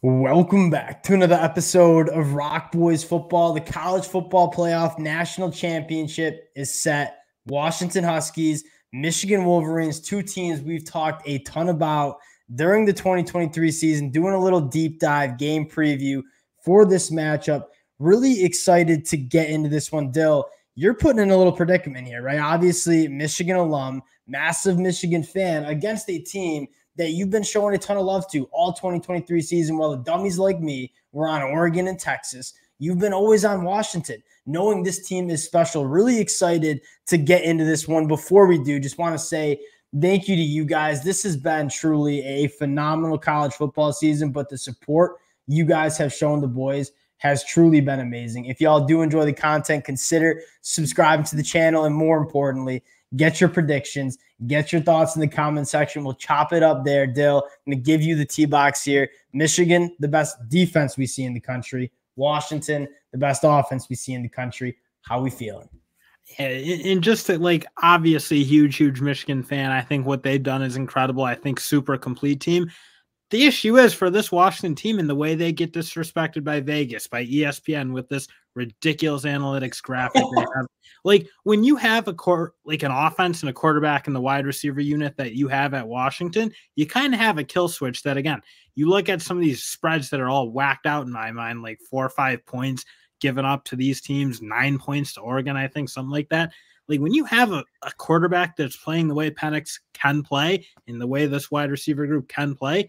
Welcome back to another episode of Rock Boys Football. The college football playoff national championship is set. Washington Huskies, Michigan Wolverines, two teams we've talked a ton about during the 2023 season, doing a little deep dive game preview for this matchup. Really excited to get into this one. Dill, you're putting in a little predicament here, right? Obviously, Michigan alum, massive Michigan fan against a team that you've been showing a ton of love to all 2023 season, while the dummies like me were on Oregon and Texas. You've been always on Washington, knowing this team is special. Really excited to get into this one. Before we do, just want to say thank you to you guys. This has been truly a phenomenal college football season, but the support you guys have shown the boys has truly been amazing. If y'all do enjoy the content, consider subscribing to the channel, and more importantly, get your predictions, get your thoughts in the comment section. We'll chop it up there, Dill. I'm going to give you the T-box here. Michigan, the best defense we see in the country. Washington, the best offense we see in the country. How we feeling? Yeah, and just to, obviously huge Michigan fan. I think what they've done is incredible. I think super complete team. The issue is for this Washington team and the way they get disrespected by Vegas, by ESPN with this ridiculous analytics graphic. When you have an offense and a quarterback and the wide receiver unit that you have at Washington, you kind of have a kill switch that, again, you look at some of these spreads that are all whacked out in my mind, like 4 or 5 points given up to these teams, 9 points to Oregon, I think, something like that. Like when you have a quarterback that's playing the way Penix can play and the way this wide receiver group can play,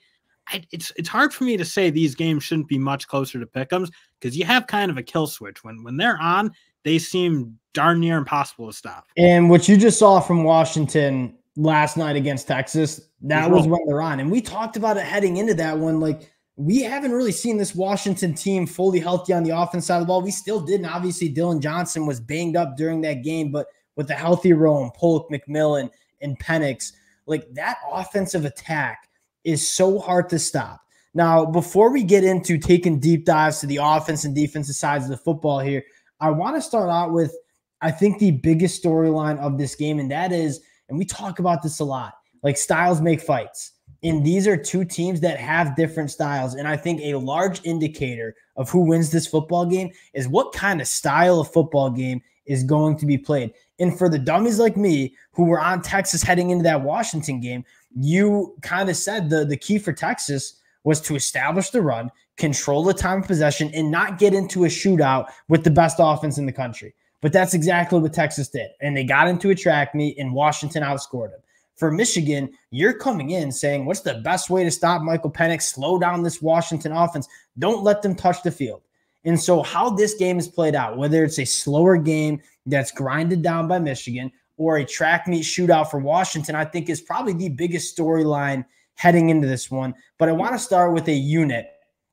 it's hard for me to say these games shouldn't be much closer to pick'ems because you have kind of a kill switch. When they're on, they seem darn near impossible to stop. And what you just saw from Washington last night against Texas, that was when they're on. And we talked about it heading into that one. Like, we haven't really seen this Washington team fully healthy on the offense side of the ball. We still didn't. Obviously, Dylan Johnson was banged up during that game, but with the healthy Rome, Polk, McMillan, and Penix, like that offensive attack is so hard to stop. Now, before we get into taking deep dives to the offense and defensive sides of the football here, I want to start out with, I think, the biggest storyline of this game, and that is, and we talk about this a lot, like styles make fights. And these are two teams that have different styles. And I think a large indicator of who wins this football game is what kind of style of football game is going to be played. And for the dummies like me who were on Texas heading into that Washington game, you kind of said the key for Texas was to establish the run, control the time of possession, and not get into a shootout with the best offense in the country. But that's exactly what Texas did. And they got into a track meet, and Washington outscored them. For Michigan, you're coming in saying, what's the best way to stop Michael Penix, slow down this Washington offense? Don't let them touch the field. And so how this game is played out, whether it's a slower game that's grinded down by Michigan or a track meet shootout for Washington, I think is probably the biggest storyline heading into this one. But I want to start with a unit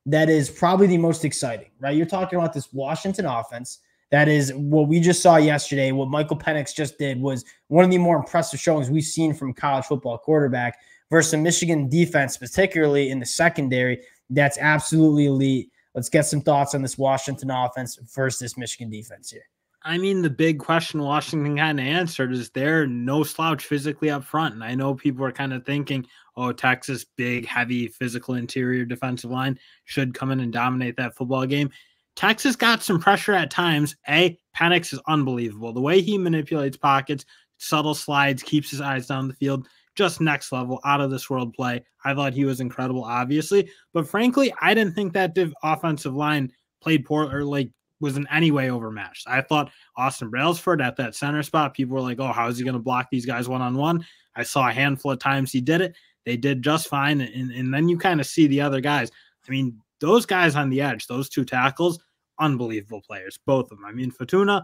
that is probably the most exciting, right? You're talking about this Washington offense. That is what we just saw yesterday. What Michael Penix just did was one of the more impressive showings we've seen from college football quarterback versus a Michigan defense, particularly in the secondary. That's absolutely elite. Let's get some thoughts on this Washington offense versus this Michigan defense here. I mean, the big question Washington kind of answered is they're no slouch physically up front. And I know people are kind of thinking, oh, Texas, big, heavy, physical interior defensive line should come in and dominate that football game. Texas got some pressure at times. Penix is unbelievable. The way he manipulates pockets, subtle slides, keeps his eyes down the field, just next level, out of this world play. I thought he was incredible, obviously. But frankly, I didn't think that offensive line played poor or was in any way overmatched. I thought Austin Brailsford at that center spot, people were like, oh, how is he going to block these guys one-on-one? I saw a handful of times he did it. They did just fine. And then you kind of see the other guys. I mean, those guys on the edge, those two tackles, unbelievable players, both of them. I mean, Fortuna,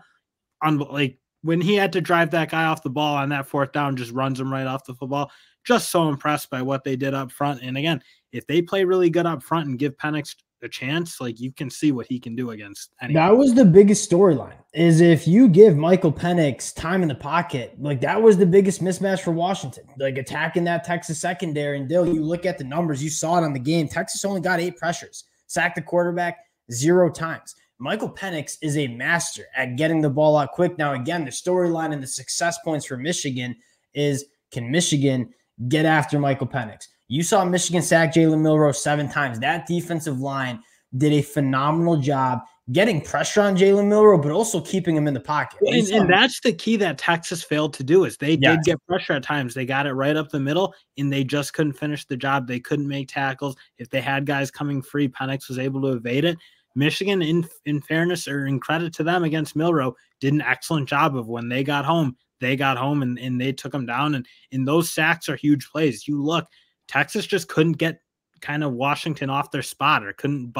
when he had to drive that guy off the ball on that fourth down, just runs him right off the football. Just so impressed by what they did up front. And again, if they play really good up front and give Penix a chance, you can see what he can do against anyone. That was the biggest storyline, is if you give Michael Penix time in the pocket, that was the biggest mismatch for Washington, attacking that Texas secondary. And Dill, you look at the numbers, you saw it on the game. Texas only got 8 pressures, sacked the quarterback 0 times. Michael Penix is a master at getting the ball out quick. Now, again, the storyline and the success points for Michigan is, can Michigan get after Michael Penix? You saw Michigan sack Jalen Milroe 7 times. That defensive line did a phenomenal job getting pressure on Jalen Milroe, but also keeping him in the pocket. And that's the key that Texas failed to do is they Yes. did get pressure at times. They got it right up the middle, and they just couldn't finish the job. They couldn't make tackles. If they had guys coming free, Penix was able to evade it. Michigan, in fairness or in credit to them against Milroe, did an excellent job of when they got home and they took them down. And those sacks are huge plays. You look, Texas just couldn't get kind of Washington off their spot or couldn't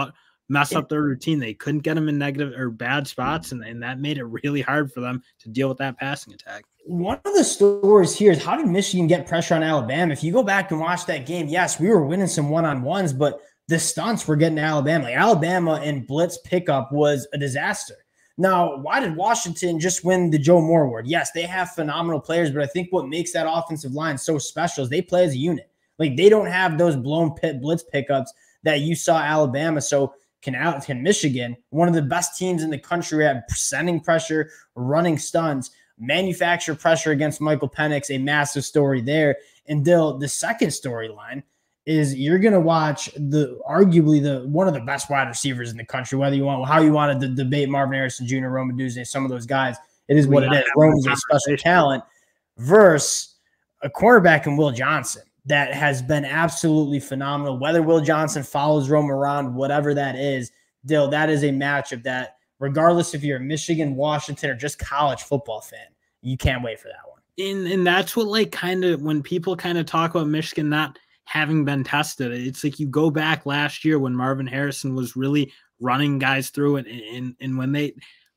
mess up their routine. They couldn't get them in negative or bad spots, and that made it really hard for them to deal with that passing attack. One of the stories here is how did Michigan get pressure on Alabama? If you go back and watch that game, yes, we were winning some one-on-ones, but the stunts were getting to Alabama. Like Alabama in blitz pickup was a disaster. Now, why did Washington just win the Joe Moore Award? Yes, they have phenomenal players, but I think what makes that offensive line so special is they play as a unit. Like they don't have those blown blitz pickups that you saw Alabama. So can Michigan, one of the best teams in the country at sending pressure, running stunts, manufacture pressure against Michael Penix, a massive story there. And Dill, the second storyline is you're going to watch arguably one of the best wide receivers in the country, whether you want, how you wanted to debate Marvin Harrison Jr., Rome Odunze, some of those guys. It is what it is. Rome is a special talent versus a quarterback in Will Johnson that has been absolutely phenomenal. Whether Will Johnson follows Rome around, whatever that is, Dill, that is a matchup that regardless if you're a Michigan, Washington, or just college football fan, you can't wait for that one. And that's what like kind of when people kind of talk about Michigan not having been tested, it's like you go back last year when Marvin Harrison was really running guys through it, and when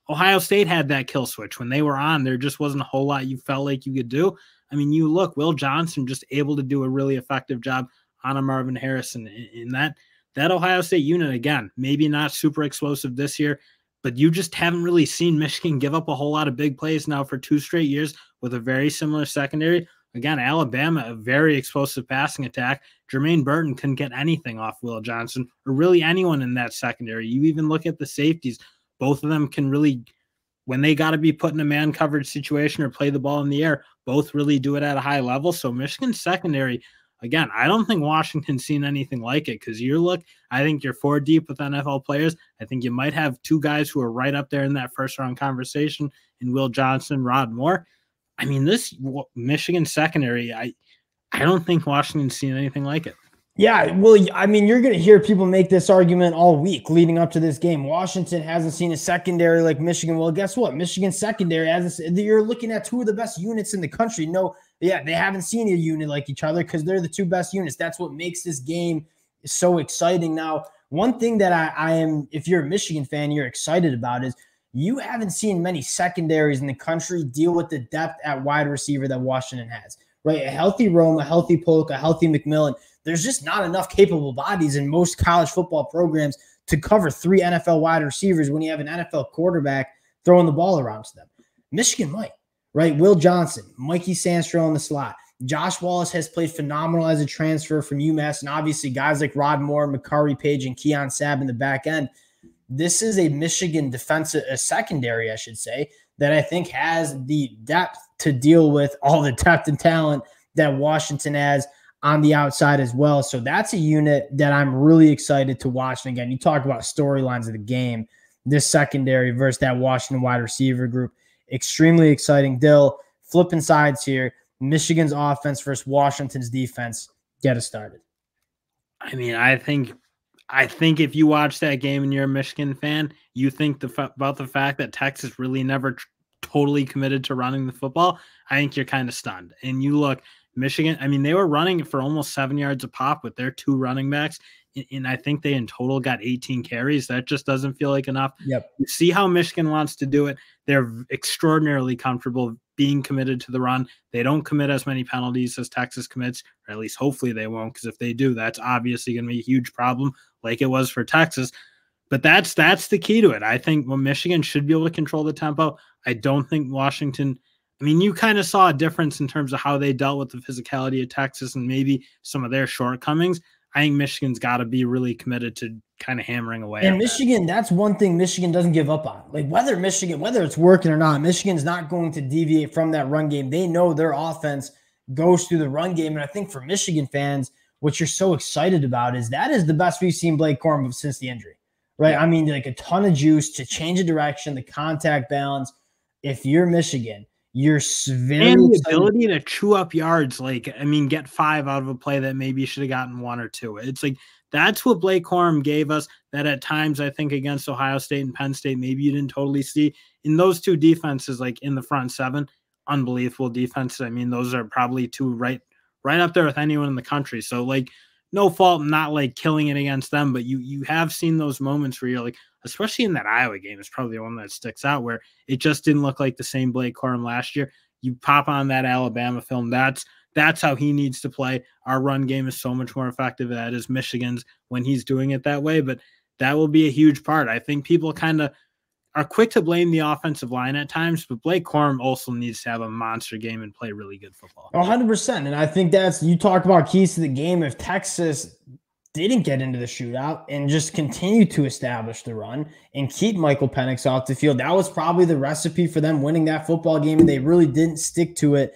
Ohio State had that kill switch, when they were on, there just wasn't a whole lot you felt like you could do. I mean, you look, Will Johnson just able to do a really effective job on a Marvin Harrison in that Ohio State unit. Again, maybe not super explosive this year, but you just haven't really seen Michigan give up a whole lot of big plays now for 2 straight years with a very similar secondary. Again, Alabama, a very explosive passing attack. Jermaine Burton couldn't get anything off Will Johnson or really anyone in that secondary. You even look at the safeties. Both of them can really, when they got to be put in a man coverage situation or play the ball in the air, both really do it at a high level. So Michigan's secondary, again, I don't think Washington's seen anything like it because I think you're 4 deep with NFL players. I think you might have 2 guys who are right up there in that first round conversation in Will Johnson, Rod Moore. I mean, this Michigan secondary, I don't think Washington's seen anything like it. Yeah, well, I mean, you're going to hear people make this argument all week leading up to this game. Washington hasn't seen a secondary like Michigan. Well, guess what? Michigan's secondary, you're looking at 2 of the best units in the country. No, yeah, they haven't seen a unit like each other because they're the 2 best units. That's what makes this game so exciting. Now, one thing that I am, if you're a Michigan fan, you're excited about is you haven't seen many secondaries in the country deal with the depth at wide receiver that Washington has, right? A healthy Rome, a healthy Polk, a healthy McMillan. There's just not enough capable bodies in most college football programs to cover 3 NFL wide receivers when you have an NFL quarterback throwing the ball around to them. Michigan might, right? Will Johnson, Mikey Sandstrom in the slot. Josh Wallace has played phenomenal as a transfer from UMass, and obviously guys like Rod Moore, Makari Page, and Keon Sabb in the back end. This is a Michigan a secondary, I should say, that I think has the depth to deal with all the depth and talent that Washington has on the outside as well. So that's a unit that I'm really excited to watch. And again, you talk about storylines of the game, this secondary versus that Washington wide receiver group, extremely exciting. Dill, flipping sides here, Michigan's offense versus Washington's defense. Get us started. I mean, I think if you watch that game and you're a Michigan fan, you think about the fact that Texas really never totally committed to running the football. I think you're kind of stunned. And you look, Michigan, I mean, they were running for almost 7 yards a pop with their 2 running backs. And I think they in total got 18 carries. That just doesn't feel like enough. Yep. You see how Michigan wants to do it. They're extraordinarily comfortable being committed to the run. They don't commit as many penalties as Texas commits, or at least hopefully they won't, because if they do, that's obviously going to be a huge problem like it was for Texas. But that's the key to it. I think Michigan should be able to control the tempo. I don't think Washington – I mean, you kind of saw a difference in terms of how they dealt with the physicality of Texas and maybe some of their shortcomings. I think Michigan's got to be really committed to kind of hammering away. And Michigan, that's one thing Michigan doesn't give up on. Like whether it's working or not, Michigan's not going to deviate from that run game. They know their offense goes through the run game. And I think for Michigan fans, what you're so excited about is that is the best we've seen Blake Corum since the injury, right? Yeah. I mean, like a ton of juice to change a direction, the contact balance. If you're Michigan, you're very and the excited. ability to chew up yards, like, I mean, get 5 out of a play that maybe you should have gotten 1 or 2. It's like that's what Blake Corum gave us, that at times I think against Ohio State and Penn State, maybe you didn't totally see in those 2 defenses, like in the front 7, unbelievable defenses. I mean, those are probably 2 right up there with anyone in the country. So like, no fault, not like killing it against them, but you have seen those moments where you're like, especially in that Iowa game, is probably the one that sticks out, where it just didn't look like the same Blake Corum last year. You pop on that Alabama film. That's how he needs to play. Our run game is so much more effective. That is Michigan's when he's doing it that way, but that will be a huge part. I think people kind of are quick to blame the offensive line at times, but Blake Corum also needs to have a monster game and play really good football. 100%. And I think that's, you talk about keys to the game. If Texas didn't get into the shootout and just continue to establish the run and keep Michael Penix off the field, that was probably the recipe for them winning that football game. And they really didn't stick to it.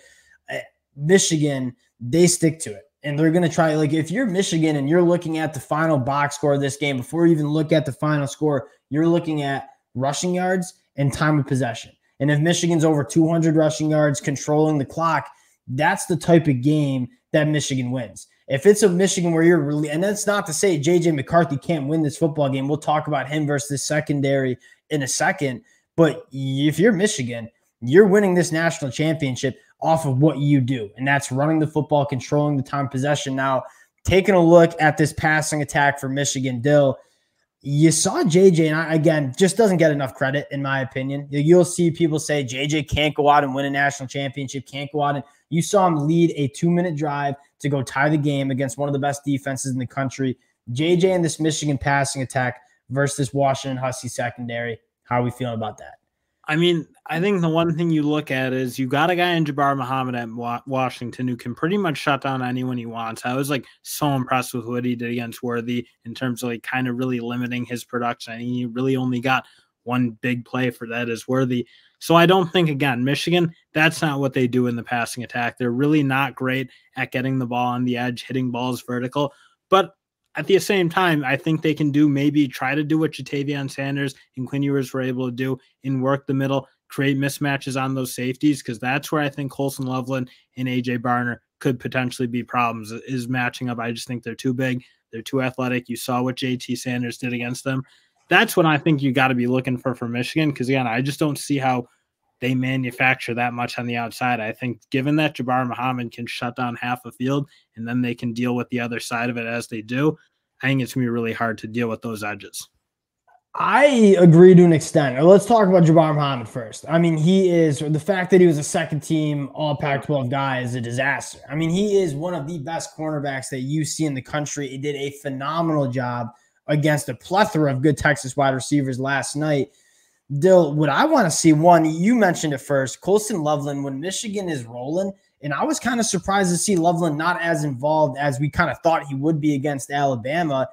Michigan, they stick to it. And they're going to try, like, if you're Michigan and you're looking at the final box score of this game, before you even look at the final score, you're looking at rushing yards and time of possession. And if Michigan's over 200 rushing yards, controlling the clock, that's the type of game that Michigan wins. If it's a Michigan where you're really, and that's not to say J.J. McCarthy can't win this football game. We'll talk about him versus the secondary in a second. But if you're Michigan, you're winning this national championship off of what you do, and that's running the football, controlling the time possession. Now, taking a look at this passing attack for Michigan, Dill, you saw JJ, and again, just doesn't get enough credit, in my opinion. You'll see people say JJ can't go out and win a national championship, can't go out and you saw him lead a 2-minute drive to go tie the game against one of the best defenses in the country. JJ and this Michigan passing attack versus this Washington Huskies secondary. How are we feeling about that? I mean, I think the one thing you look at is you got a guy in Jabbar Muhammad at Washington who can pretty much shut down anyone he wants. I was like so impressed with what he did against Worthy in terms of like kind of really limiting his production. I mean, he really only got one big play for that as Worthy. So I don't think, again, Michigan, that's not what they do in the passing attack. They're really not great at getting the ball on the edge, hitting balls vertical. But at the same time, I think they can maybe try to do what Jatavion Sanders and Quinn Ewers were able to do and work the middle, create mismatches on those safeties, because that's where I think Colson Loveland and A.J. Barner could potentially be problems, is matching up. I just think they're too big. They're too athletic. You saw what J.T. Sanders did against them. That's what I think you got to be looking for Michigan, because, again, I just don't see how they manufacture that much on the outside. I think given that Jabbar Muhammad can shut down half a field and then they can deal with the other side of it as they do, I think it's going to be really hard to deal with those edges. I agree to an extent. Let's talk about Jabbar Muhammad first. I mean, the fact that he was a second-team All-Pac-12 guy is a disaster. I mean, he is one of the best cornerbacks that you see in the country. He did a phenomenal job against a plethora of good Texas wide receivers last night. Dill, what I want to see, one, you mentioned it first, Colson Loveland, when Michigan is rolling, and I was kind of surprised to see Loveland not as involved as we kind of thought he would be against Alabama.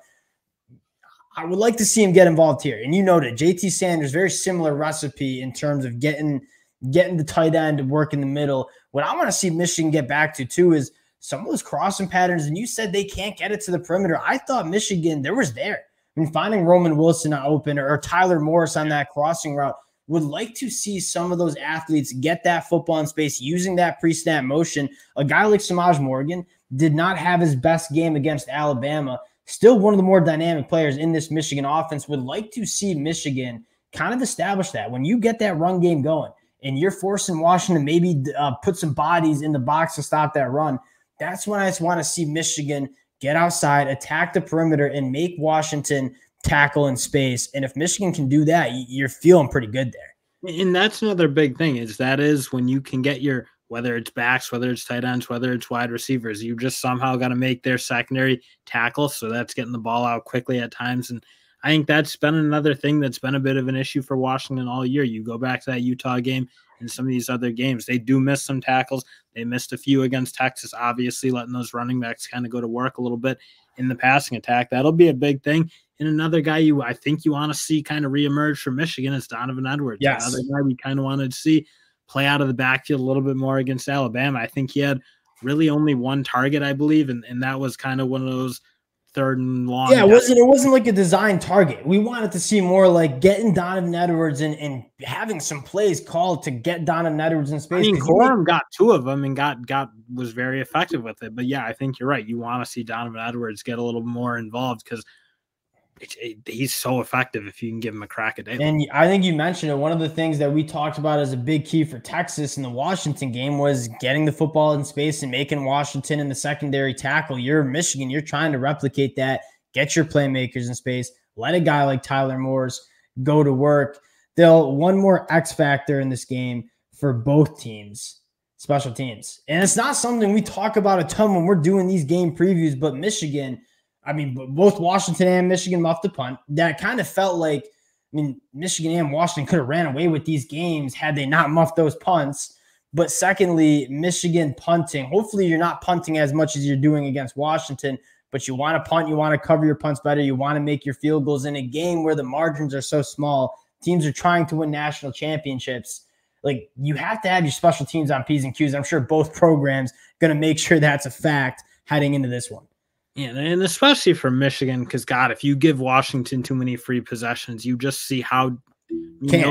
I would like to see him get involved here. And you noted J.T. Sanders, very similar recipe in terms of getting the tight end to work in the middle. What I want to see Michigan get back to, too, is some of those crossing patterns. And you said they can't get it to the perimeter. I thought Michigan, there was there. I mean, finding Roman Wilson open or Tyler Morris on that crossing route, would like to see some of those athletes get that football in space using that pre-snap motion. A guy like Samaj Morgan did not have his best game against Alabama. Still one of the more dynamic players in this Michigan offense. Would like to see Michigan kind of establish that. When you get that run game going and you're forcing Washington maybe put some bodies in the box to stop that run, that's when I just want to see Michigan get outside, attack the perimeter, and make Washington tackle in space. And if Michigan can do that, you're feeling pretty good there. And that's another big thing is when you can get your, whether it's backs, whether it's tight ends, whether it's wide receivers, you just somehow got to make their secondary tackle. So that's getting the ball out quickly at times. And I think that's been another thing that's been a bit of an issue for Washington all year. You go back to that Utah game and some of these other games, they do miss some tackles. They missed a few against Texas, obviously letting those running backs kind of go to work a little bit in the passing attack. That'll be a big thing. And another guy I think you want to see kind of reemerge from Michigan is Donovan Edwards. Yes. Another guy we kind of wanted to see play out of the backfield a little bit more against Alabama. I think he had really only one target, I believe, and that was kind of one of those third and long. Yeah, it wasn't like a design target. We wanted to see more like getting Donovan Edwards and having some plays called to get Donovan Edwards in space. I mean, Corum got 2 of them and was very effective with it. But yeah, I think you're right. You want to see Donovan Edwards get a little more involved because he's so effective if you can give him a crack at it. And I think you mentioned it. One of the things that we talked about as a big key for Texas in the Washington game was getting the football in space and making Washington in the secondary tackle. You're Michigan. You're trying to replicate that. Get your playmakers in space. Let a guy like Tyler Morris go to work. One more X factor in this game for both teams, special teams. And it's not something we talk about a ton when we're doing these game previews, but Michigan – I mean, both Washington and Michigan muffed the punt. That kind of felt like, Michigan and Washington could have ran away with these games had they not muffed those punts. But secondly, Michigan punting. Hopefully you're not punting as much as you're doing against Washington, but you want to punt. You want to cover your punts better. You want to make your field goals in a game where the margins are so small. Teams are trying to win national championships. Like, you have to have your special teams on P's and Q's. I'm sure both programs going to make sure that's a fact heading into this one. Yeah, and especially for Michigan, because, God, if you give Washington too many free possessions, you just see how they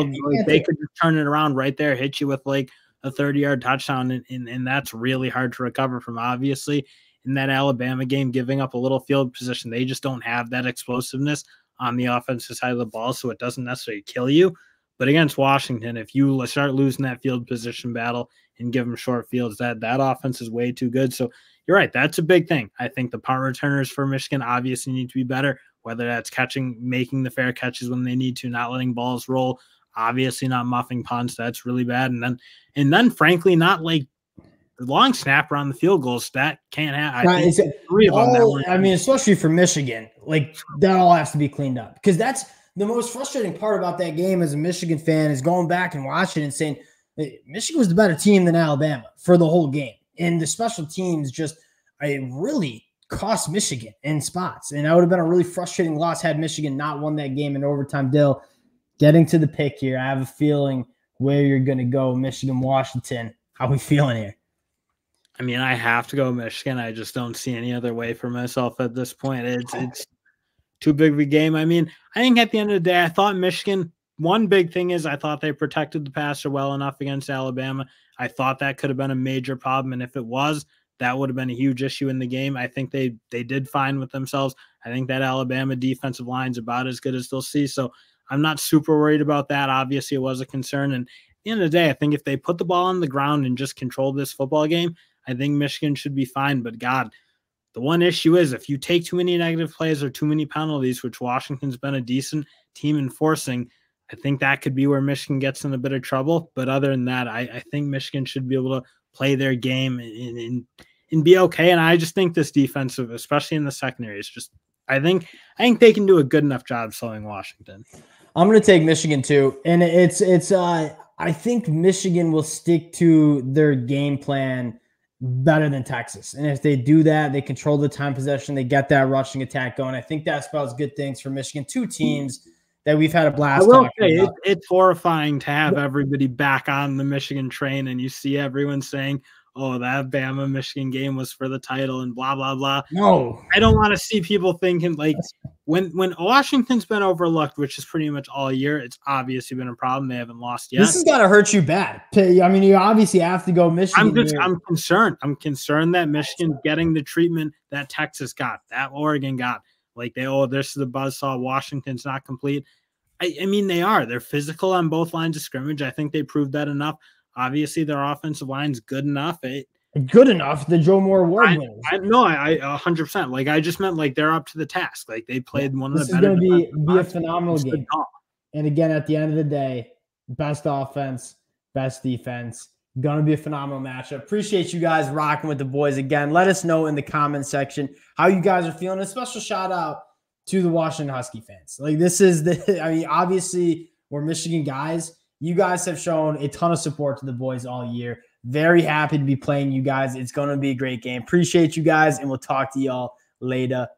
could just turn it around right there, hit you with like a 30-yard touchdown, and that's really hard to recover from, obviously. In that Alabama game, giving up a little field position, they just don't have that explosiveness on the offensive side of the ball, so it doesn't necessarily kill you. But against Washington, if you start losing that field position battle and give them short fields, that offense is way too good. So you're right. That's a big thing. I think the punt returners for Michigan obviously need to be better, whether that's making the fair catches when they need to, not letting balls roll, obviously not muffing punts. That's really bad. And then frankly, not like the long snapper on the field goals. That can't happen. I think 3 of them. Especially for Michigan, like that all has to be cleaned up, because that's the most frustrating part about that game as a Michigan fan is going back and watching and saying Michigan was the better team than Alabama for the whole game. And the special teams really cost Michigan in spots. And that would have been a really frustrating loss had Michigan not won that game in overtime. Dill, getting to the pick here, I have a feeling where you're going to go. Michigan, Washington. How are we feeling here? I mean, I have to go Michigan. I just don't see any other way for myself at this point. It's too big of a game. I mean, I think at the end of the day, I thought Michigan, one big thing is I thought they protected the passer well enough against Alabama. I thought that could have been a major problem, and if it was, that would have been a huge issue in the game. I think they did fine with themselves. I think that Alabama defensive line is about as good as they'll see, so I'm not super worried about that. Obviously, it was a concern, and at the end of the day, I think if they put the ball on the ground and just control this football game, I think Michigan should be fine. But, God, the one issue is if you take too many negative plays or too many penalties, which Washington's been a decent team enforcing, I think that could be where Michigan gets in a bit of trouble. But other than that, I think Michigan should be able to play their game and be okay. And I just think this defensive, especially in the secondary, is just I think they can do a good enough job slowing Washington. I'm going to take Michigan too, and I think Michigan will stick to their game plan better than Texas. And if they do that, they control the time possession, they get that rushing attack going. I think that spells good things for Michigan. 2 teams that we've had a blast. I will say it's horrifying to have everybody back on the Michigan train, and you see everyone saying, "Oh, that Bama Michigan game was for the title," and blah blah blah. No, I don't want to see people thinking like when Washington's been overlooked, which is pretty much all year. It's obviously been a problem. They haven't lost yet. This has got to hurt you bad. I mean, you obviously have to go Michigan. I'm concerned. I'm concerned that Michigan getting the treatment that Texas got, that Oregon got. Like this is the buzzsaw. Washington's not complete. I mean, they are. They're physical on both lines of scrimmage. I think they proved that enough. Obviously, their offensive line's good enough. Good enough. The Joe Moore Award winners. I 100%. Like, I just meant like they're up to the task. Like they played one of the better. This is going to be a phenomenal game. And again, at the end of the day, best offense, best defense. Going to be a phenomenal matchup. Appreciate you guys rocking with the boys again. Let us know in the comment section how you guys are feeling. A special shout out to the Washington Husky fans. Like this is obviously we're Michigan guys. You guys have shown a ton of support to the boys all year. Very happy to be playing you guys. It's going to be a great game. Appreciate you guys, and we'll talk to y'all later.